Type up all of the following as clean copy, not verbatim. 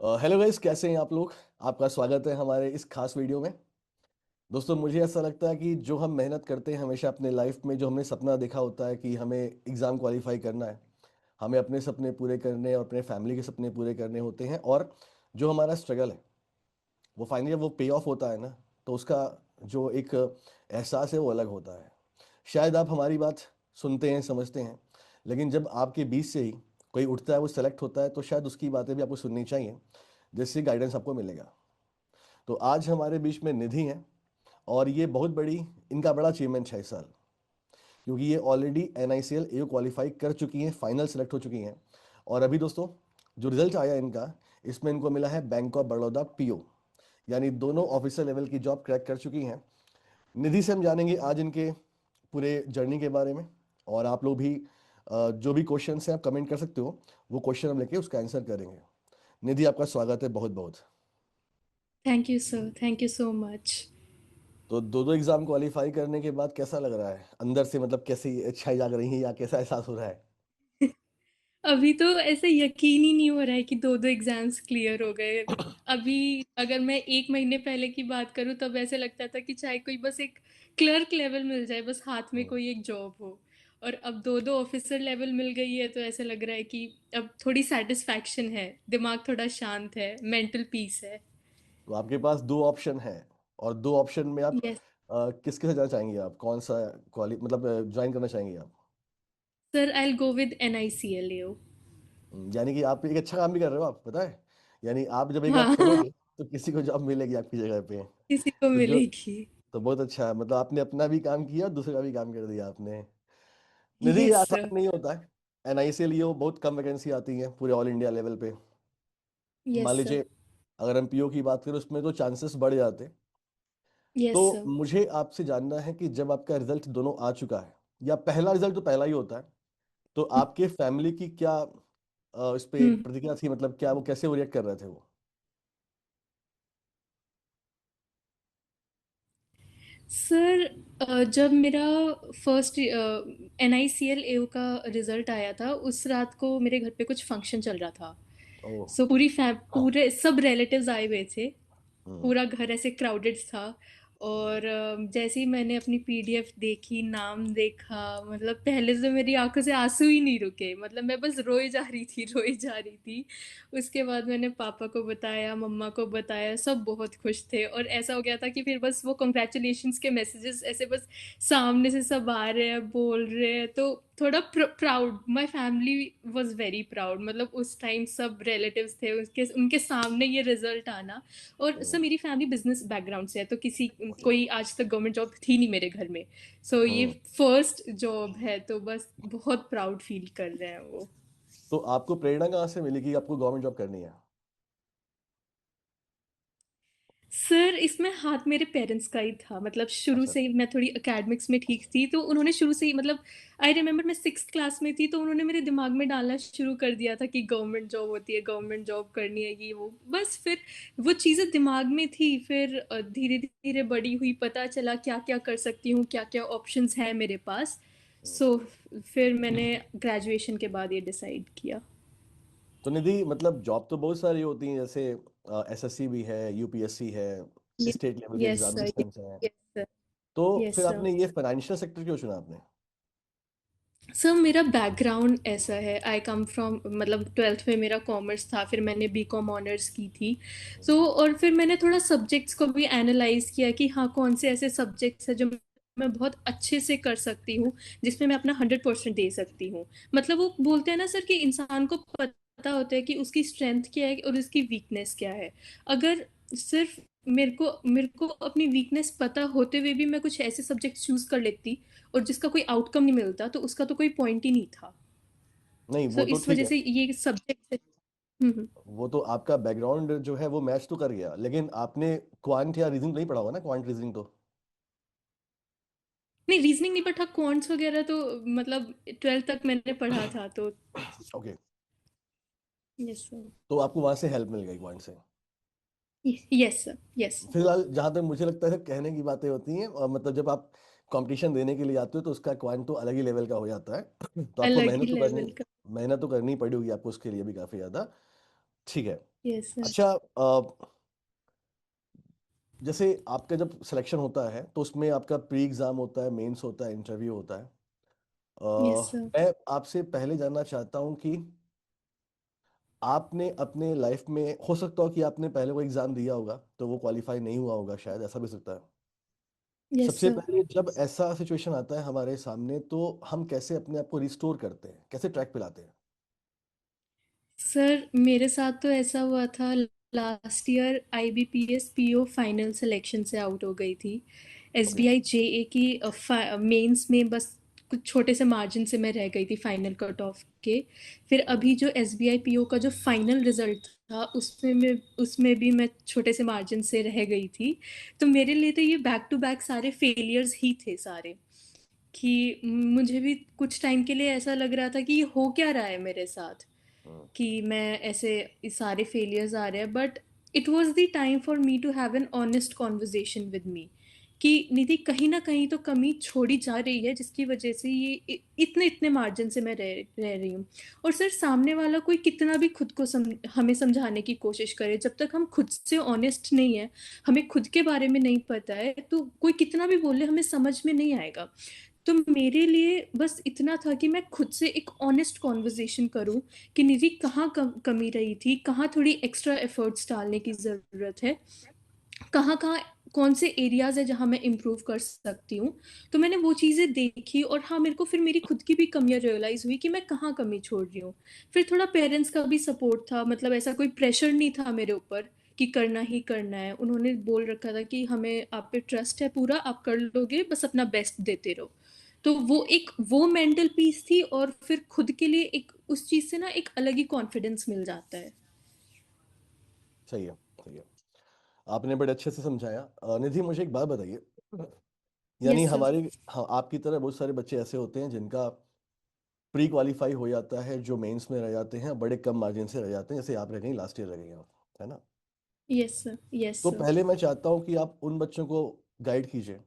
Hello guys, कैसे हैं आप लोग। आपका स्वागत है हमारे इस खास वीडियो में। दोस्तों, मुझे ऐसा लगता है कि जो हम मेहनत करते हैं हमेशा अपने लाइफ में, जो हमने सपना देखा होता है कि हमें एग्ज़ाम क्वालिफाई करना है, हमें अपने सपने पूरे करने और अपने फैमिली के सपने पूरे करने होते हैं, और जो हमारा स्ट्रगल है वो फाइनली जब वो पे ऑफ होता है ना, तो उसका जो एक एहसास है वो अलग होता है। शायद आप हमारी बात सुनते हैं, समझते हैं, लेकिन जब आपके बीच से ही कोई उठता है, वो सेलेक्ट होता है, तो शायद उसकी बातें भी आपको सुननी चाहिए, जिससे गाइडेंस आपको मिलेगा। तो आज हमारे बीच में निधि हैं, और ये बहुत बड़ी, इनका बड़ा अचीवमेंट है इस साल, क्योंकि ये ऑलरेडी NICL AO क्वालिफाई कर चुकी हैं, फाइनल सेलेक्ट हो चुकी हैं। और अभी दोस्तों, जो रिजल्ट आया इनका, इसमें इनको मिला है बैंक ऑफ बड़ौदा PO, यानी दोनों ऑफिसर लेवल की जॉब क्रैक कर चुकी हैं। निधि से हम जानेंगे आज इनके पूरे जर्नी के बारे में। और आप लोग भी जो भी क्वेश्चन हैं आप कमेंट कर सकते हो, वो क्वेश्चन हम लेके उसका आंसर करेंगे। निधि, आपका स्वागत है बहुत बहुत। Thank you sir, thank you so much. तो दो दो एग्जाम क्वालिफाई करने के बाद कैसा लग रहा है अंदर से, मतलब कैसी इच्छाएं जाग रही हैं या कैसा एहसास हो रहा है। अभी तो ऐसे यकीन ही नहीं हो रहा है कि दो दो एग्जाम्स क्लियर हो गए। अभी अगर मैं एक महीने पहले की बात करूं तब ऐसे लगता था कि चाहे कोई बस एक क्लर्क लेवल मिल जाए, बस हाथ में हम्म। कोई एक जॉब हो। और अब दो दो ऑफिसर लेवल मिल गई है तो ऐसे लग रहा है कि अब थोड़ी सेटिस्फैक्शन है, दिमाग थोड़ा शांत है, मेंटल पीस है। तो आपके पास दो ऑप्शन है, और दो ऑप्शन में आप यस किसके साथ जाना चाहेंगे, आप कौन सा क्वालि मतलब ज्वाइन करना चाहेंगे आप। Sir, I will go with NICLAO। यानी कि आप एक अच्छा काम भी कर रहे हो, आप पता है। यानी आप जब एक बार हाँ छोड़ोगे तो किसी को जॉब मिलेगी आपकी जगह पे। किसी को तो जो, मिलेगी। तो बहुत अच्छा है, मतलब आपने अपना भी काम किया, दूसरे का भी काम कर दिया आपने। निधि, ये यस सर। आसान नहीं होता है। NICL बहुत कम वैकेंसी आती है पूरे ऑल इंडिया लेवल पे। मान यस सर। लीजिए, अगर हम PO की बात करें उसमें तो चांसेस बढ़ जाते। यस तो सर। मुझे आपसे जानना है कि जब आपका रिजल्ट दोनों आ चुका है, या पहला रिजल्ट तो पहला ही होता है, तो आपके फैमिली की क्या इस पे हम्म। प्रतिक्रिया थी, मतलब क्या वो, कैसे वो रिएक्ट कर रहे थे वो। सर, जब मेरा फर्स्ट NICLAO का रिजल्ट आया था उस रात को मेरे घर पे कुछ फंक्शन चल रहा था। ओह। सो पूरे सब रिलेटिव्स आए हुए थे। हम्म। पूरा घर ऐसे क्राउडेड था। और जैसे ही मैंने अपनी PDF देखी, नाम देखा, मतलब पहले से मेरी आंखों से आंसू ही नहीं रुके, मतलब मैं बस रोई जा रही थी, रोई जा रही थी। उसके बाद मैंने पापा को बताया, मम्मा को बताया, सब बहुत खुश थे। और ऐसा हो गया था कि फिर बस वो कॉन्ग्रेचुलेशंस के मैसेजेस ऐसे बस सामने से सब आ रहे हैं, बोल रहे हैं, तो थोड़ा proud, my family was very proud. मतलब उस टाइम सब रिलेटिव्स थे, उसके उनके सामने ये रिजल्ट आना। और हम्म। सर, मेरी फैमिली बिजनेस बैकग्राउंड से है, तो किसी कोई आज तक गवर्नमेंट जॉब थी नहीं मेरे घर में। सो ये हम्म। फर्स्ट जॉब है, तो बस बहुत प्राउड फील कर रहे हैं वो। तो आपको प्रेरणा कहाँ से मिली कि आपको गवर्नमेंट जॉब करनी है। सर, इसमें हाथ मेरे पेरेंट्स का ही था। मतलब शुरू अच्छा। से ही मैं थोड़ी एकेडमिक्स में ठीक थी, तो उन्होंने शुरू से ही, मतलब आई रिमेम्बर मैं 6th क्लास में थी तो उन्होंने मेरे दिमाग में डालना शुरू कर दिया था कि गवर्नमेंट जॉब होती है, गवर्नमेंट जॉब करनी है, ये वो। बस फिर वो चीज़ें दिमाग में थी। फिर धीरे धीरे बड़ी हुई, पता चला क्या क्या कर सकती हूँ, क्या क्या ऑप्शंस हैं मेरे पास। हम्म। सो फिर मैंने ग्रेजुएशन के बाद ये डिसाइड किया। तो निधि, मतलब जॉब तो बहुत सारी होती हैं, जैसे SSC भी है, UPSC है, स्टेट लेवल के यस सर। एग्जामिनेशन हैं। Yes sir. तो यस फिर सर। आपने ये फाइनेंशियल सेक्टर क्यों चुना आपने। सर, मेरा बैकग्राउंड ऐसा है, आई कम फ्रॉम, मतलब 12th में मेरा कॉमर्स था, फिर मैंने B.Com ऑनर्स की थी। सो और फिर मैंने थोड़ा सब्जेक्ट्स को भी एनालाइज किया कि हाँ, कौन से ऐसे सब्जेक्ट्स हैं जो मैं बहुत अच्छे से कर सकती हूँ, जिसमें मैं अपना 100% दे सकती हूँ। मतलब वो बोलते हैं ना सर कि इंसान को पता होता है कि उसकी स्ट्रेंथ क्या है और उसकी वीकनेस क्या है। अगर सिर्फ मेरे को अपनी वीकनेस पता होते हुए भी मैं कुछ ऐसे सब्जेक्ट चूज कर लेती और जिसका कोई आउटकम नहीं मिलता, तो उसका तो कोई पॉइंट ही नहीं था। नहीं, सो वो तो इस ठीक वजह है। से ये सब्जेक्ट। वो तो आपका बैकग्राउंड जो है वो मैच तो कर गया, लेकिन आपने क्वांट या रीजनिंग नहीं पढ़ा होगा ना, क्वांट रीजनिंग तो। नहीं, रीजनिंग नहीं पढ़ा, क्वांट्स वगैरह तो मतलब 12th तक मैंने पढ़ा था तो। ओके। Yes sir. तो आपको वहां से हेल्प मिल गई क्वांट से। Yes sir. यस। फिलहाल जहां तक मुझे लगता है कहने की बातें होती हैं, और मतलब जब आप कंपटीशन देने के लिए आते हो तो उसका क्वांट तो अलग ही लेवल का हो जाता है। तो आपको अलग ही लेवल का। मेहनत तो करनी पड़ी होगी आपको उसके लिए भी काफी ज्यादा। ठीक है। Yes sir. अच्छा, जैसे आपका जब सिलेक्शन होता है तो उसमें आपका प्री एग्जाम होता है, मेंस होता है, इंटरव्यू होता है। Yes sir. मैं आपसे पहले जानना चाहता हूँ कि आपने अपने लाइफ में, हो सकता हो कि आपने पहले कोई एग्जाम दिया होगा तो वो क्वालिफाई नहीं हुआ होगा, शायद ऐसा भी हो सकता है। यस सबसे सर। पहले जब ऐसा सिचुएशन आता है हमारे सामने तो हम कैसे अपने आप को रिस्टोर करते हैं, कैसे ट्रैक पे लाते हैं? सर मेरे साथ तो ऐसा हुआ था, last year IBPS PO final selection से आउट हो गई थी। ओके। एसबीआई जेए की मेंस में बस कुछ छोटे से मार्जिन से मैं रह गई थी फाइनल कट ऑफ के। फिर अभी जो एसबीआई पीओ का जो फाइनल रिजल्ट था उसमें भी मैं छोटे से मार्जिन से रह गई थी। तो मेरे लिए तो ये बैक टू बैक सारे फेलियर्स ही थे सारे, कि मुझे भी कुछ टाइम के लिए ऐसा लग रहा था कि ये हो क्या रहा है मेरे साथ, कि मैं ऐसे सारे फेलियर्स आ रहे हैं। But it was the time for me to have an honest conversation with me, कि निधि कहीं ना कहीं तो कमी छोड़ी जा रही है जिसकी वजह से ये इतने इतने मार्जिन से मैं रह रही हूँ। और सर सामने वाला कोई कितना भी खुद को हमें समझाने की कोशिश करे, जब तक हम खुद से ऑनेस्ट नहीं है, हमें खुद के बारे में नहीं पता है, तो कोई कितना भी बोले हमें समझ में नहीं आएगा। तो मेरे लिए बस इतना था कि मैं खुद से एक ऑनेस्ट कॉन्वर्जेशन करूं, कि निधि कहाँ कमी रही थी, कहाँ थोड़ी एक्स्ट्रा एफर्ट्स डालने की ज़रूरत है, कहाँ कहाँ कौन से एरियाज है जहाँ मैं इम्प्रूव कर सकती हूँ। तो मैंने वो चीज़ें देखी, और हाँ मेरे को फिर मेरी खुद की भी कमियाँ रियलाइज़ हुई कि मैं कहाँ कमी छोड़ रही हूँ। फिर थोड़ा पेरेंट्स का भी सपोर्ट था, मतलब ऐसा कोई प्रेशर नहीं था मेरे ऊपर कि करना ही करना है। उन्होंने बोल रखा था कि हमें आप पे ट्रस्ट है पूरा, आप कर लोगे, बस अपना बेस्ट देते रहो। तो वो मेंटल पीस थी, और फिर खुद के लिए एक उस चीज़ से ना एक अलग ही कॉन्फिडेंस मिल जाता है। सही है, सही है। आपने बड़े अच्छे से समझाया। निधि, मुझे एक बात बताइए, यानी यस सर। हमारे, हाँ, आपकी तरह बहुत सारे बच्चे ऐसे होते हैं जिनका प्री क्वालिफाई हो जाता है, जो मेंस में रह जाते हैं, बड़े कम मार्जिन से रह जाते हैं, जैसे आप रह गई, लास्ट ईयर रह गई आप, है ना? Yes sir. यस तो सर। पहले मैं चाहता हूँ कि आप उन बच्चों को गाइड कीजिए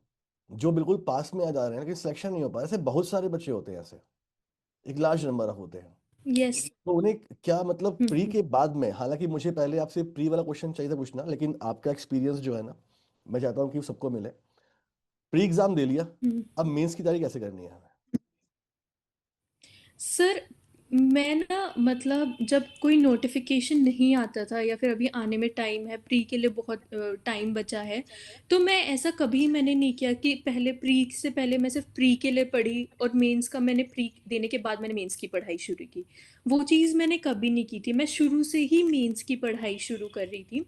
जो बिल्कुल पास में आ जा रहे हैं लेकिन सिलेक्शन नहीं हो पा रहा। ऐसे बहुत सारे बच्चे होते हैं, ऐसे एक लार्ज नंबर ऑफ होते हैं। यस। तो उन्हें क्या, मतलब प्री हम्म। के बाद में, हालांकि मुझे पहले आपसे प्री वाला क्वेश्चन चाहिए था पूछना, लेकिन आपका एक्सपीरियंस जो है ना, मैं चाहता हूँ कि सबको मिले। प्री एग्जाम दे लिया, हम्म। अब मेंस की तैयारी कैसे करनी है हमें? सर मैं ना, मतलब जब कोई नोटिफिकेशन नहीं आता था, या फिर अभी आने में टाइम है, प्री के लिए बहुत टाइम बचा है, तो मैं ऐसा कभी मैंने नहीं किया कि पहले प्री से पहले मैं सिर्फ प्री के लिए पढ़ी और मेंस का मैंने प्री देने के बाद मैंने मेंस की पढ़ाई शुरू की। वो चीज़ मैंने कभी नहीं की थी, मैं शुरू से ही मेंस की पढ़ाई शुरू कर रही थी।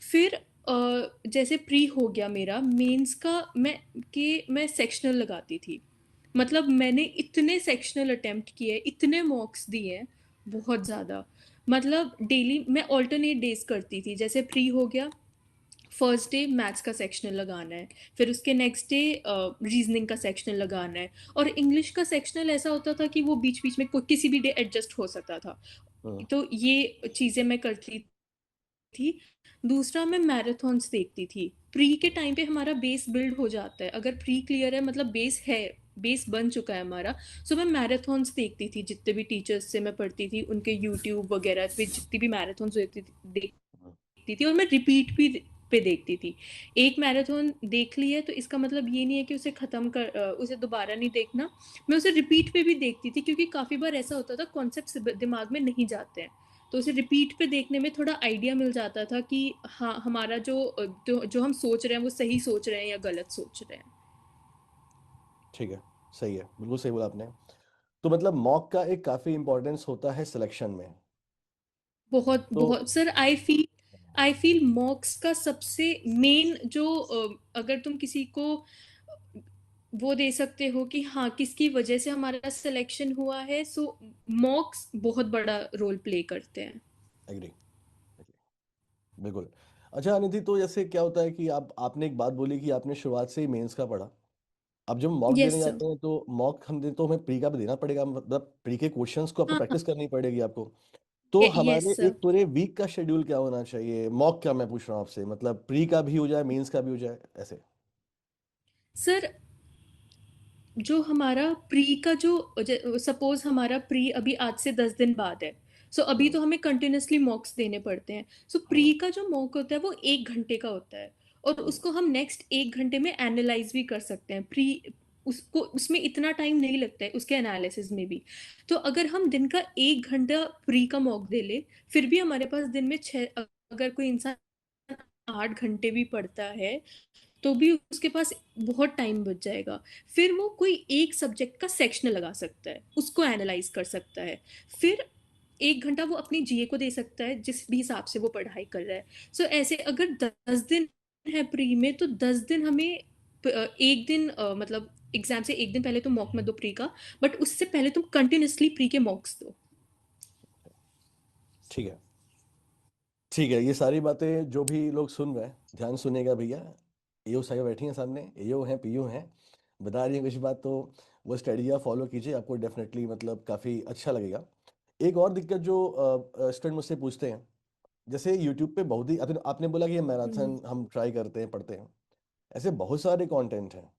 फिर जैसे प्री हो गया मेरा, मेंस का मैं सेक्शनल लगाती थी। मतलब मैंने इतने सेक्शनल अटेम्प्ट किए, इतने मॉक्स दिए हैं, बहुत ज़्यादा। मतलब डेली मैं ऑल्टरनेट डेज करती थी, जैसे प्री हो गया, फर्स्ट डे मैथ्स का सेक्शनल लगाना है, फिर उसके नेक्स्ट डे रीजनिंग का सेक्शनल लगाना है, और इंग्लिश का सेक्शनल ऐसा होता था कि वो बीच बीच में किसी भी डे एडजस्ट हो सकता था। हम्म। तो ये चीज़ें मैं करती थी। दूसरा, मैं मैराथन्स देखती थी। प्री के टाइम पे हमारा बेस बिल्ड हो जाता है, अगर प्री क्लियर है मतलब बेस है, बेस बन चुका है हमारा। सो मैं मैराथन्स देखती थी, जितने भी टीचर्स से मैं पढ़ती थी उनके यूट्यूब वगैरह पे जितनी भी मैराथन्स हम्म। देखती थी, और मैं रिपीट भी पे देखती थी। एक मैराथन देख ली है तो इसका मतलब ये नहीं है कि उसे ख़त्म कर उसे दोबारा नहीं देखना। मैं उसे रिपीट पे भी देखती थी, क्योंकि काफ़ी बार ऐसा होता था कॉन्सेप्ट दिमाग में नहीं जाते हैं, तो उसे रिपीट पे देखने में थोड़ा आइडिया मिल जाता था कि हाँ हमारा जो हम सोच रहे हैं वो सही सोच रहे हैं या गलत सोच रहे हैं। ठीक है, सही है, बिल्कुल सही बोला आपने। तो मतलब मॉक का एक काफी इंपॉर्टेंस होता है सिलेक्शन में। बहुत तो बहुत सर, आई फील मॉक्स का सबसे मेन जो अगर तुम किसी को वो दे सकते हो कि हाँ किसकी वजह से हमारा सिलेक्शन हुआ है, सो मॉक्स बहुत बड़ा रोल प्ले करते हैं। एग्री, बिल्कुल। अच्छा अनिधि, तो जैसे क्या होता है कि आपने एक बात बोली कि आपने शुरुआत से ही मेंस का पढ़ा। अब जब मॉक देने यस सर। जाते हैं तो मॉक हम दे तो हमें प्री का भी देना पड़ेगा, मतलब प्री के क्वेश्चंस को आपको हाँ हाँ। प्रैक्टिस करनी पड़ेगी आपको। तो यस हमारे सर। एक पूरे वीक का शेड्यूल क्या होना चाहिए मॉक का, मैं पूछ रहा हूँ आपसे, मतलब प्री का भी हो जाए, मेंस का भी हो जाए, ऐसे? सर जो हमारा प्री का जो, सपोज हमारा प्री अभी आज से 10 दिन बाद है, सो अभी हम्म, तो हमें कंटिन्यूसली मॉक्स देने पड़ते हैं। सो हम्म, प्री का जो मॉक होता है वो 1 घंटे का होता है, और हम्म, उसको हम नेक्स्ट 1 घंटे में एनालाइज भी कर सकते हैं। प्री उसको उसमें इतना टाइम नहीं लगता है उसके एनालिसिस में भी। तो अगर हम दिन का 1 घंटा प्री का मॉक दे ले, फिर भी हमारे पास दिन में छः, अगर कोई इंसान 8 घंटे भी पढ़ता है तो भी उसके पास बहुत टाइम बच जाएगा। फिर वो कोई एक सब्जेक्ट का सेक्शन लगा सकता है, उसको एनालाइज कर सकता है। फिर 1 घंटा वो अपनी जीए को दे सकता है जिस भी हिसाब से वो पढ़ाई कर रहा है। सो ऐसे अगर 10 दिन है प्री में, तो 10 दिन हमें एक दिन मतलब एग्जाम से एक दिन पहले तुम मॉक मत दो प्री का, बट उससे पहले तुम कंटिन्यूसली प्री के मॉक्स दो। ठीक है। ठीक है, ये सारी बातें जो भी लोग सुन रहे हैं ध्यान सुनेगा भैया। एओ साहब बैठी हैं सामने, एओ हैं, पीओ हैं, बता रही हैं कुछ बात, तो वो स्ट्रेटजी आप फॉलो कीजिए, आपको डेफिनेटली मतलब काफ़ी अच्छा लगेगा। एक और दिक्कत जो स्टूडेंट मुझसे पूछते हैं, जैसे यूट्यूब पे बहुत ही आपने बोला कि ये मैराथन हम ट्राई करते हैं, पढ़ते हैं, ऐसे बहुत सारे कंटेंट हैं,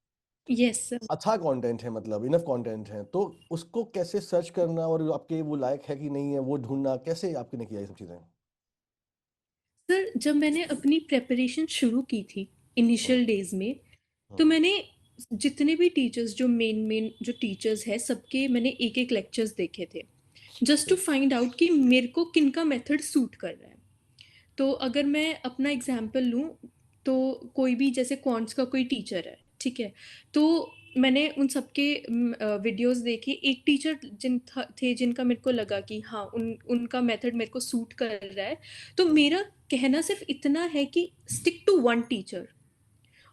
यस सर। अच्छा कंटेंट है, मतलब इनफ कंटेंट है, तो उसको कैसे सर्च करना और आपके वो लायक है कि नहीं है वो ढूंढना, कैसे आपने किया ये सब चीज़ें? सर जब मैंने अपनी प्रेपरेशन शुरू की थी हम्म, इनिशियल डेज में, तो हम्म, मैंने जितने भी टीचर्स, जो मेन मेन जो टीचर्स हैं, सबके मैंने एक एक लेक्चर्स देखे थे, जस्ट टू ठीक। फाइंड आउट कि मेरे को किनका मेथड सूट कर रहा है। तो अगर मैं अपना एग्जाम्पल लूँ, तो कोई भी जैसे क्वांट्स का कोई टीचर है, ठीक है, तो मैंने उन सबके वीडियोस देखे। एक टीचर थे जिनका मेरे को लगा कि हाँ उनका मेथड मेरे को सूट कर रहा है। तो मेरा कहना सिर्फ इतना है कि स्टिक टू वन टीचर,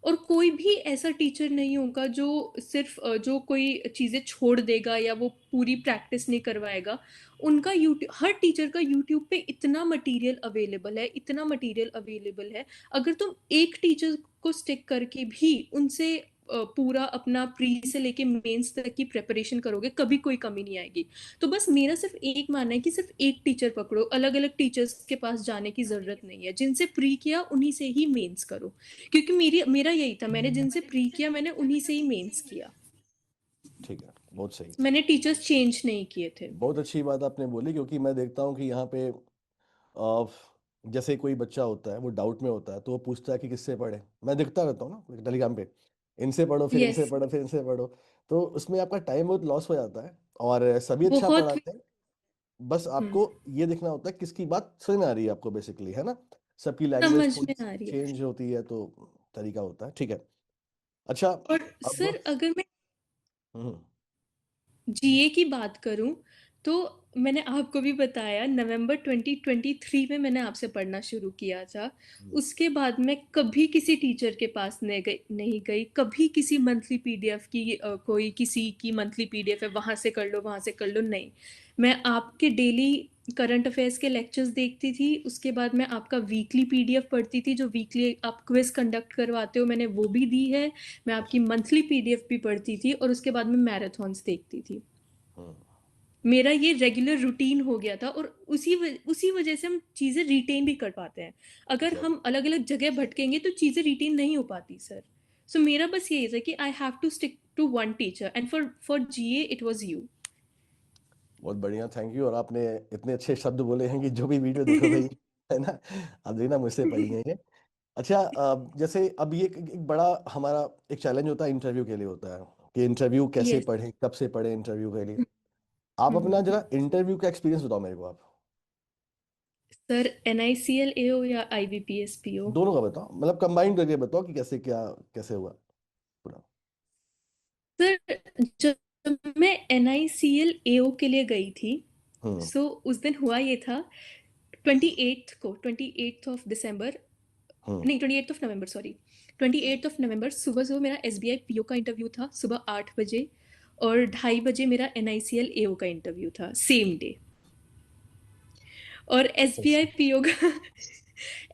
और कोई भी ऐसा टीचर नहीं होगा जो सिर्फ जो कोई चीज़ें छोड़ देगा या वो पूरी प्रैक्टिस नहीं करवाएगा। उनका यूट्यूब, हर टीचर का यूट्यूब पे इतना मटेरियल अवेलेबल है, इतना मटेरियल अवेलेबल है। अगर तुम एक टीचर को स्टिक करके भी उनसे पूरा अपना प्री से लेके मेंस तक की प्रिपरेशन करोगे, कभी कोई कमी नहीं आएगी। तो बस मेरा सिर्फ एक मानना है कि सिर्फ एक टीचर पकड़ो, अलग अलग टीचर्स के पास जाने की जरूरत नहीं है। जिनसे प्री किया उन्हीं से ही मेंस करो, क्योंकि मेरा यही था, मैंने जिनसे प्री किया मैंने उन्हीं से ही मेंस किया। ठीक है, बहुत सही। मैंने टीचर्स चेंज नहीं किए थे। बहुत अच्छी बात आपने बोली, क्योंकि मैं देखता हूँ कि यहाँ पे अ, जैसे कोई बच्चा होता है वो डाउट में होता है तो वो पूछता है कि किससे पढ़े। मैं देखता रहता हूँ ना टेलीग्राम पे, इनसे पढ़ो, फिर इनसे यस। पढ़ो, फिर इनसे पढ़ो, तो उसमें आपका टाइम बहुत लॉस हो जाता है, और सभी अच्छा बहुत। पढ़ाते हैं। बस हम्म, आपको ये देखना होता है किसकी बात समझ में आ रही है आपको, बेसिकली, है ना? सबकी लैंग्वेज समझ थोड़ी में आ रही है। चेंज होती है, तो तरीका होता है, ठीक है। अच्छा। और अब सर अगर मैं हम्म, जीए की बात करूं, तो मैंने आपको भी बताया नवंबर 2023 में मैंने आपसे पढ़ना शुरू किया था। हम्म, उसके बाद मैं कभी किसी टीचर के पास नहीं गई, कभी किसी मंथली पीडीएफ की कोई किसी की मंथली पीडीएफ है वहां से कर लो, वहां से कर लो, नहीं। मैं आपके डेली करंट अफेयर्स के लेक्चर्स देखती थी, उसके बाद मैं आपका वीकली पीडीएफ पढ़ती थी, जो वीकली आप क्विज कंडक्ट करवाते हो, मैंने वो भी दी है। मैं आपकी अच्छा, मंथली पीडीएफ भी पढ़ती थी, और उसके बाद मैं मैराथन्स देखती थी। हम्म, मेरा ये रेगुलर रूटीन हो गया था, और उसी वजह से हम चीज़ें रिटेन भी कर पाते हैं। अगर एग्जैक्ट। हम अलग अलग जगह भटकेंगे तो चीज़ें रिटेन नहीं हो पाती सर। सो मेरा बस यही था कि I have to stick to one teacher, and for GA it was you. बहुत बढ़िया, थैंक यू। और आपने इतने अच्छे शब्द बोले हैं कि जो भी वीडियो देखो भाई, है ना, अब देखना मुझसे पढ़ी है ये। अच्छा, जैसे अब ये एक बड़ा हमारा एक चैलेंज होता है इंटरव्यू के लिए, होता है कि इंटरव्यू कैसे यस। पढ़े, कब से पढ़े इंटरव्यू के लिए। आप अपना जरा इंटरव्यू का एक्सपीरियंस बताओ मेरे को आप। सर एनआईसीएल ए हो या आईबीपीएस पी हो? दोनों का बताओ, मतलब कंबाइंड करके बताओ कि कैसे क्या, कैसे हुआ पूरा। सर जब मैं एनआईसीएल एओ के लिए गई थी, हम्म, सो उस दिन हुआ ये था, 28th ऑफ दिसंबर, हम्म, नहीं 28th of November, sorry, 28th of November सुबह सुबह मेरा एसबीआई पीओ का इंटरव्यू था, सुबह 8 बजे। और 2:30 बजे मेरा एनआईसीएल एओ का इंटरव्यू था, सेम डे। और एसबीआई पीओ का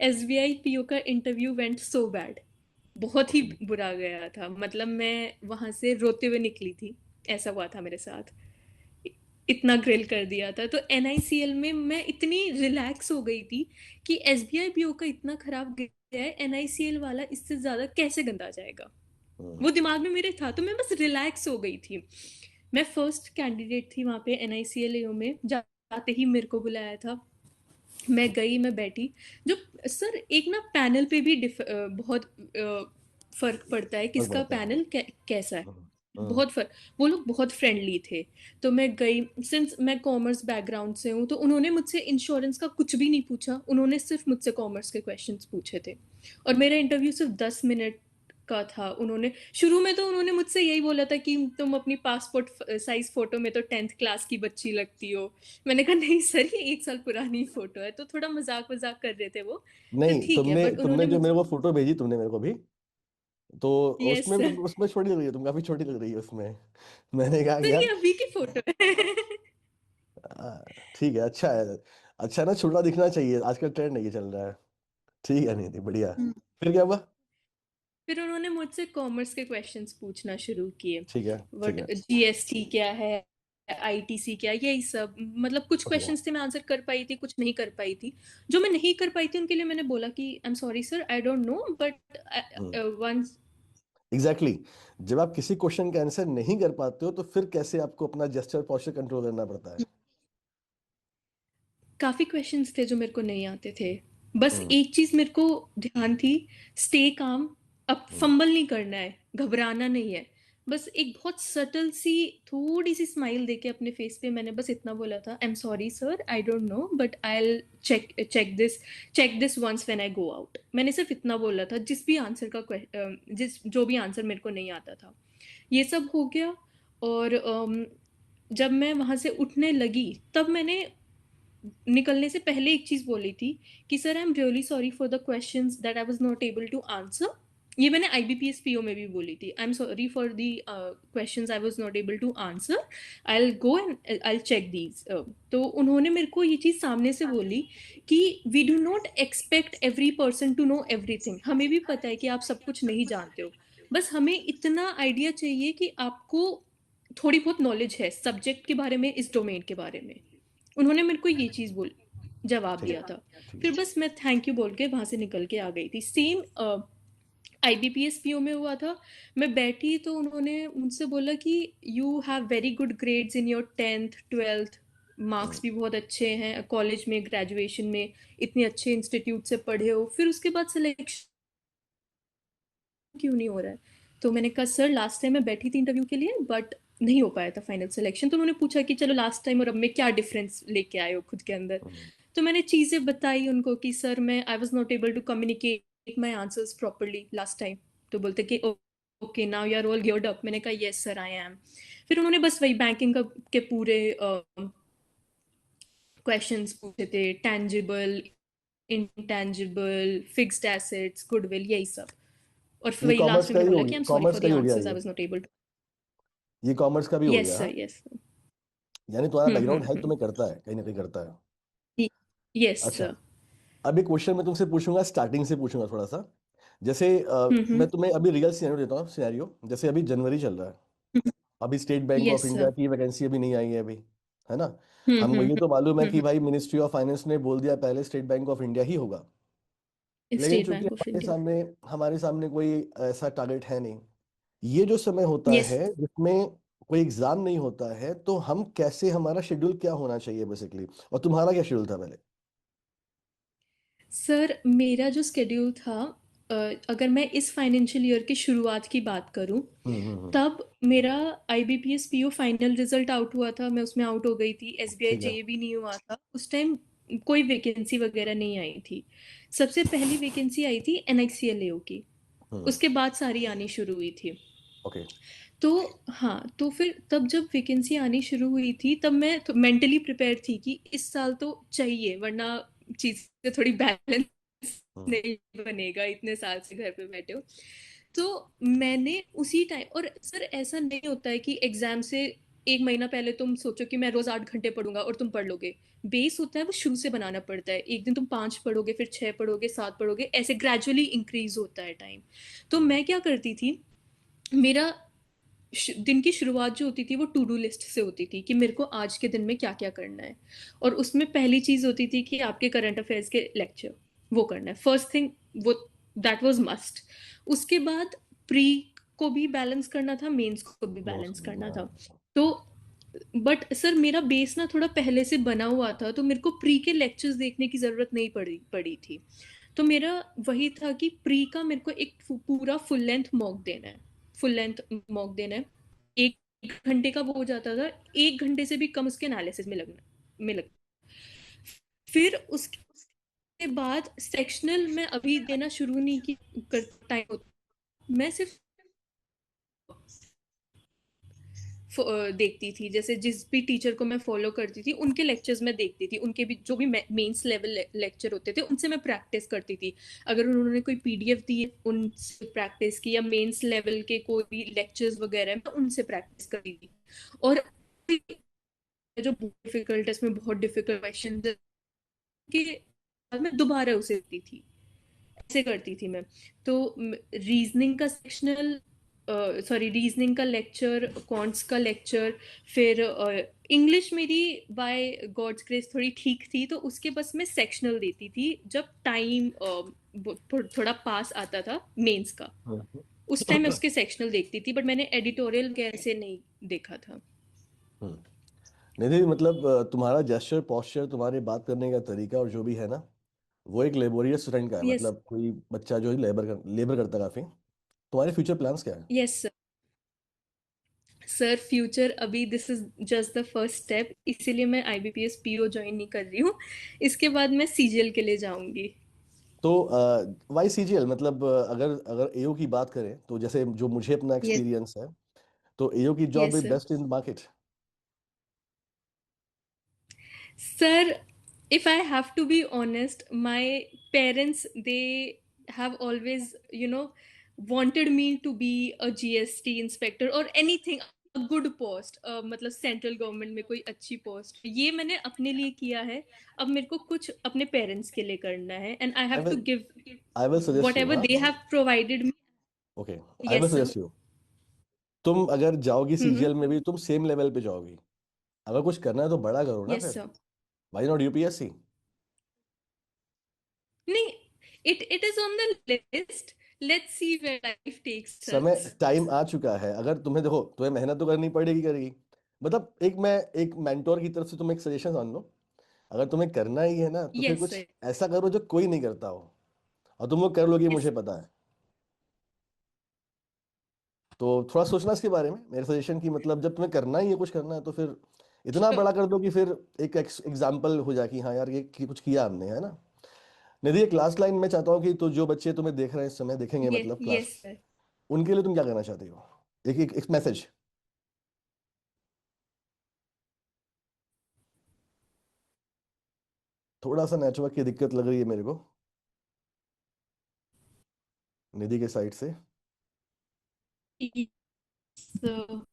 एसबीआई पीओ का इंटरव्यू वेंट सो बैड, बहुत ही बुरा गया था। मतलब मैं वहां से रोते हुए निकली थी, ऐसा हुआ था मेरे साथ। इतना ग्रिल कर दिया था। तो एनआईसीएल में मैं इतनी रिलैक्स हो गई थी कि एसबीआई पीओ का इतना खराब गया है, एनआईसीएल वाला इससे ज्यादा कैसे गंदा जाएगा, हम्म, वो दिमाग में मेरे था। तो मैं बस रिलैक्स हो गई थी। मैं फर्स्ट कैंडिडेट थी वहां पे एनआईसीएल में, आते ही मेरे को बुलाया था। मैं गई, मैं बैठी। जो सर एक ना पैनल पे भी बहुत फर्क पड़ता है फर्क किसका पड़ता है। पैनल कैसा है। हम्म, हम्म, बहुत फर्क। वो लोग बहुत फ्रेंडली थे। तो मैं गई, सिंस मैं कॉमर्स बैकग्राउंड से हूँ, तो उन्होंने मुझसे इंश्योरेंस का कुछ भी नहीं पूछा, उन्होंने सिर्फ मुझसे कॉमर्स के क्वेश्चंस पूछे थे। और मेरा इंटरव्यू सिर्फ 10 मिनट का था। उन्होंने शुरू में तो उन्होंने मुझसे यही बोला था कि तुम अपनी पासपोर्ट साइज फोटो में तो 10th क्लास की बच्ची लगती हो। मैंने कहा नहीं सर, ये 1 साल पुरानी फोटो है। तो थोड़ा मजाक मजाक कर रहे थे वो। तो नहीं, ठीक है, तुमने बट तुमने उन्होंने जो मुझ मेरे को फोटो भेजी तुमने मेरे को भी, तो यस उसमें सर। तुम उसमें छोटी लग रही है, तुम काफी छोटी लग रही है उसमें। मैंने कहा कि सर ये यार, अभी की फोटो है। आ, ठीक है, अच्छा है। अच्छा है ना, छोटा दिखना चाहिए, आजकल ट्रेंड नहीं चल रहा है। ठीक है, नहीं नहीं, बढ़िया। फिर क्या हुआ? फिर उन्होंने मुझसे कॉमर्स के क्वेश्चंस पूछना शुरू किए। ठीक है, ठीक व्हाट है। जीएसटी क्या है, आईटीसी क्या है, यही सब। मतलब कुछ ओके। क्वेश्चंस थे मैं आंसर कर पाई थी, कुछ नहीं कर पाई थी। जो मैं नहीं कर पाई थी उनके लिए मैंने बोला कि I am sorry sir, I don't know, but hmm, once. Exactly exactly। जब आप किसी क्वेश्चन का आंसर नहीं कर पाते हो तो फिर कैसे आपको अपना जेस्चर पोस्चर कंट्रोल करना पड़ता है। काफ़ी क्वेश्चंस थे जो मेरे को नहीं आते थे। बस हम्म, एक चीज़ मेरे को ध्यान थी, स्टे काम। अब हम्म, फंबल नहीं करना है, घबराना नहीं है। बस एक बहुत सटल सी थोड़ी सी स्माइल देके अपने फेस पे मैंने बस इतना बोला था, I am sorry sir, I don't know, but I will check this once when I go out. मैंने सिर्फ इतना बोला था, जिस भी आंसर का जिस जो भी आंसर मेरे को नहीं आता था। ये सब हो गया। और जब मैं वहां से उठने लगी तब मैंने निकलने से पहले एक चीज बोली थी कि sir I am really sorry for the questions that I was not able to answer. ये मैंने आईबीपीएस पीओ में भी बोली थी, I am sorry for the questions I was not able to answer, I will go and I will check these. तो उन्होंने मेरे को ये चीज सामने से बोली कि we do not expect every person to know everything. हमें भी पता है कि आप सब कुछ नहीं जानते हो, बस हमें इतना आइडिया चाहिए कि आपको थोड़ी बहुत नॉलेज है सब्जेक्ट के बारे में, इस डोमेन के बारे में। उन्होंने मेरे को ये चीज बोल जवाब ठीक है, दिया था। ठीक फिर है। बस मैं थैंक यू बोल के वहां से निकल के आ गई थी। सेम आईबीपीएस पीओ में हुआ था। मैं बैठी तो उन्होंने मुझसे बोला कि you have very good grades in your 10th 12th, hmm, marks भी बहुत अच्छे हैं कॉलेज में, ग्रेजुएशन में इतने अच्छे इंस्टीट्यूट से पढ़े हो, फिर उसके बाद सिलेक्शन क्यों नहीं हो रहा है। तो मैंने कहा सर लास्ट टाइम मैं बैठी थी इंटरव्यू के लिए, बट नहीं हो पाया था फाइनल सिलेक्शन। तो उन्होंने पूछा कि चलो लास्ट टाइम और अब में क्या डिफरेंस लेके आए हो खुद के अंदर। हम्म। तो मैंने चीजें बताई उनको कि सर मैं I was not able to communicate my answers properly last time. तो बोलते कि okay now you are all geared up. मैंने कहा यस सर आई एम। फिर उन्होंने बस वही बैंकिंग के पूरे क्वेश्चंस पूछे थे, tangible, intangible, fixed assets, goodwill, यही सब। और फिर ये वही कॉमर्स लास्ट में का मैंने ही हो बोला गया, कि I am sorry commerce for का द ही हो गया आंसर्स आई ये। Was not able to. ये कॉमर्स का भी हो यस गया, सर, हाँ। यस। यानी तुम्हारा बैकग्राउंड हेल्प हम्म। तुम्हें करता है, कहीं ना कहीं करता है। यस अच्छा। सर। अब एक क्वेश्चन मैं तुमसे पूछूंगा, स्टार्टिंग से पूछूंगा थोड़ा सा। जैसे हम्म। मैं तुम्हें अभी रियल सिनेरियो देता हूँ, सिनेरियो जैसे अभी जनवरी चल रहा है। अभी state bank of yes India sir. की वैकेंसी अभी नहीं आई है अभी, है ना। हमको हम्म। ये तो मालूम है कि हम्म। भाई मिनिस्ट्री ऑफ फाइनेंस ने बोल दिया पहले स्टेट बैंक ऑफ इंडिया ही होगा। लेकिन स्टेट चूंकि बैंक ऑफ इंडिया। हमारे सामने कोई ऐसा टारगेट है नहीं, ये जो समय होता यस है जिसमें कोई एग्जाम नहीं होता है, तो हम कैसे, हमारा शेड्यूल क्या होना चाहिए बेसिकली, और तुम्हारा क्या शेड्यूल था पहले? सर, मेरा जो स्केड्यूल था, अगर मैं इस फाइनेंशियल ईयर की शुरुआत की बात करूं, हम्म। तब मेरा IBPS PO final result out हुआ था, मैं उसमें आउट हो गई थी। एसबीआई ठीक है। जेए भी नहीं हुआ था उस टाइम, कोई वैकेंसी वगैरह नहीं आई थी। सबसे पहली वैकेंसी आई थी एनआईसीएलएओ की, हम्म। उसके बाद सारी आनी शुरू हुई थी। ओके। तो हाँ, तो फिर तब जब वैकेंसी आनी शुरू हुई थी तब मैं तो मेंटली प्रिपेयर थी कि इस साल तो चाहिए, वरना चीज़ से थोड़ी बैलेंस हम्म, नहीं बनेगा, इतने साल से घर पे बैठे हो। तो मैंने उसी टाइम, और सर ऐसा नहीं होता है कि एग्जाम से 1 महीना पहले तुम सोचो कि मैं रोज 8 घंटे पढ़ूंगा और तुम पढ़ लोगे। बेस होता है वो शुरू से बनाना पड़ता है। एक दिन तुम 5 पढ़ोगे, फिर 6 पढ़ोगे, 7 पढ़ोगे, ऐसे ग्रेजुअली इंक्रीज होता है टाइम। तो हम्म, मैं क्या करती थी, मेरा दिन की शुरुआत जो होती थी वो टू डू लिस्ट से होती थी कि मेरे को आज के दिन में क्या क्या करना है। और उसमें पहली चीज होती थी कि आपके करंट अफेयर्स के लेक्चर, वो करना है फर्स्ट थिंग। वो दैट वाज मस्ट। उसके बाद प्री को भी बैलेंस करना था, मेंस को भी वो बैलेंस समझ करना गया। था। तो बट सर मेरा बेस ना थोड़ा पहले से बना हुआ था, तो मेरे को प्री के लेक्चर्स देखने की जरूरत नहीं पड़ी पड़ी थी। तो मेरा वही था कि प्री का मेरे को एक पूरा फुल लेंथ मॉक देना है। फुल लेंथ मॉक देना है। एक घंटे का वो हो जाता था। 1 घंटे से भी कम उसके एनालिसिस में लग फिर उसके बाद सेक्शनल में अभी देना शुरू नहीं की कर टाइम होता। मैं सिर्फ देखती थी, जैसे जिस भी टीचर को मैं फॉलो करती थी उनके लेक्चर्स में देखती थी, उनके भी जो भी मेंस लेवल लेक्चर होते थे उनसे मैं प्रैक्टिस करती थी। अगर उन्होंने कोई पीडीएफ दी है उनसे प्रैक्टिस की, या मेंस लेवल के कोई भी लेक्चर्स वगैरह मैं उनसे प्रैक्टिस करती थी। और जो डिफिकल्ट है इसमें बहुत डिफिकल्ट क्वेश्चन के बाद मैं दोबारा उसे देखती थी। ऐसे करती थी मैं। तो रीजनिंग का सेक्शनल, सॉरी रीजनिंग का लेक्चर, क्वांट्स का लेक्चर, फिर इंग्लिश मेरी बाय गॉड्स ग्रेस थोड़ी ठीक थी, तो उसके बस मैं सेक्शनल देती थी जब टाइम थोड़ा पास आता था मेंस का। हम्म। उस टाइम मैं उसके सेक्शनल देखती थी, बट मैंने एडिटोरियल कैसे नहीं देखा था। हम्म। निधि, मतलब तुम्हारा जेस्चर, पॉस्चर, तुम्हारे बात करने का तरीका और जो भी है ना, वो एक लेबोरियस स्टूडेंट का है। यस। मतलब कोई बच्चा जो लेबर करता है काफी। तुम्हारे फ्यूचर प्लान्स क्या है? Yes sir. सर फ्यूचर अभी this is just the first step, इसीलिए मैं आईबीपीएस पीओ ज्वाइन नहीं कर रही हूँ। इसके बाद मैं सीजीएल के लिए जाऊंगी। तो वाई सीजीएल, मतलब अगर अगर एओ की बात करें तो जैसे जो मुझे अपना यस। एक्सपीरियंस है, तो एओ की जॉब यस भी sir. Best in market. Sir, if I have to be honest, my parents, they have always, wanted me to be a GST inspector or anything, a good post, मतलब central government में कोई अच्छी post, ये मैंने अपने लिए किया है। अब मेरे को कुछ अपने पेरेंट्स के लिए करना है, and I I have to will give I will suggest what you, ever हाँ। They have provided me. Okay, I will yes sir. Suggest you. तुम अगर जाओगी हम्म। सीजीएल में भी, तुम सेम लेवल पे जाओगी। अगर कुछ करना है तो बड़ा करो ना यस फिर। सर। Why not UPSC? नहीं, it is on the list. Let's see where life takes समय, अस। टाइम आ चुका है। अगर तुम्हें, देखो, तुम्हें मेहनत तो करनी पड़ेगी, करेगी। मतलब एक मेंटोर की तरफ से तुम एक सजेशन मान लो। अगर तुम्हें करना ही है ना, तो फिर यस कुछ सर। ऐसा करो जो कोई नहीं करता हो, और तुम लोग कर लोगे, यस। मुझे पता है। तो थोड़ा सोचना इसके बारे में, मेरे सजेशन की। मतलब जब तुम्हें करना ही है, कुछ करना है, तो फिर इतना श्योर। बड़ा कर दो कि फिर एक एग्जाम्पल हो जाए कि हाँ यार, कुछ किया हमने, है ना। निधि, एक लास्ट लाइन मैं चाहता हूँ कि तो जो बच्चे तुम्हें देख रहे हैं इस समय, देखेंगे ये मतलब क्लास, यस सर। उनके लिए तुम क्या कहना चाहते हो? एक मैसेज। थोड़ा सा नेटवर्क की दिक्कत लग रही है मेरे को, निधि के साइड से। So,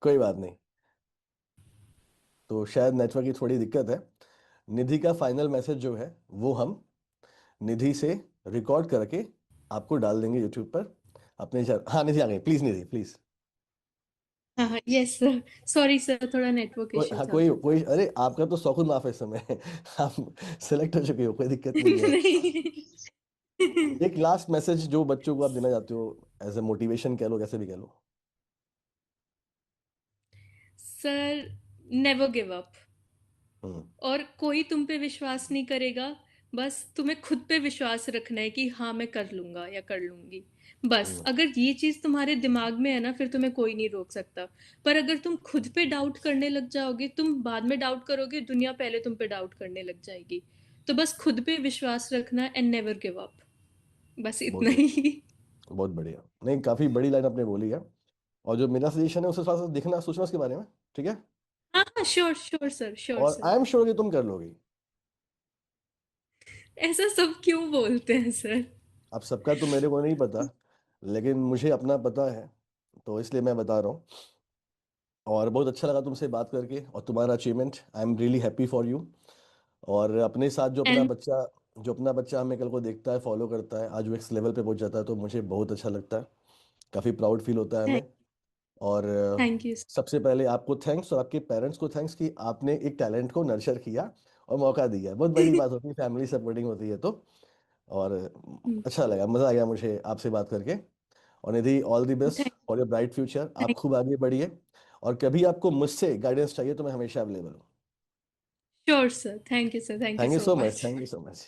कोई बात नहीं, तो शायद नेटवर्क की थोड़ी दिक्कत है। निधि का फाइनल मैसेज जो है, वो हम निधि से रिकॉर्ड करके आपको डाल देंगे यूट्यूब पर। हाँ निधि आ गई, प्लीज निधि प्लीज। हाँ हाँ, यस सर। सॉरी सर, थोड़ा नेटवर्क कोई, इश्यू हाँ, था। कोई कोई, अरे आपका तो सौखुन माफ है इस समय। आप सेलेक्ट हो चुके हो, कोई दिक्कत नहीं है। नहीं। एक लास्ट मैसेज जो बच्चों को आप देना चाहते हो, एज ए मोटिवेशन कह लो, कैसे भी कह लो। Sir, never give up. Hmm. और कोई तुम पे विश्वास नहीं करेगा। बस तुम्हें खुद पे विश्वास रखना है कि हाँ मैं कर लूंगा या कर लूंगी। बस हम्म। अगर ये चीज तुम्हारे दिमाग में है ना, फिर तुम्हें कोई नहीं रोक सकता। पर अगर तुम खुद पे डाउट करने लग जाओगे, तुम बाद में डाउट करोगे, दुनिया पहले तुम पे डाउट करने लग जाएगी। तो बस खुद पे विश्वास रखना एंड नेवर गिव अप। बस बहुत इतना बढ़िया, ही। बहुत बढ़िया। नहीं, काफी बड़ी लाइन आपने बोली है। और जो मेरा सजेशन है, उसे थोड़ा सा देखना, सोचना उसके बारे में। ठीक है। हाँ हाँ, श्योर श्योर सर, श्योर और सर। आई एम श्योर कि तुम कर लोगी। ऐसा सब क्यों बोलते हैं सर? अब सबका तो मेरे को नहीं पता, लेकिन मुझे अपना पता है, तो इसलिए मैं बता रहा हूँ। और बहुत अच्छा लगा तुमसे बात करके, और तुम्हारा achievement, I am really happy for you. और अपने साथ एंड जो अपना बच्चा हमें कल को देखता है, फॉलो करता है, आज वो इस लेवल पे पहुंच जाता है, तो मुझे बहुत अच्छा लगता है। काफ़ी प्राउड फील होता है हमें। और थैंक यू। सबसे पहले आपको थैंक्स, और आपके पेरेंट्स को थैंक्स कि आपने एक टैलेंट को नर्चर किया और मौका दिया। बहुत बड़ी बात होती है, फैमिली सपोर्टिंग होती है तो। और हुँ, अच्छा लगा, मज़ा आ गया मुझे आपसे बात करके। और Nidhi, all the best thank for your bright future. आप थैंक खूब आगे बढ़िए, और कभी आपको मुझसे गाइडेंस चाहिए तो मैं हमेशा अवेलेबल हूँ। Sure sir, thank you thank you so so much, much. Thank you so much.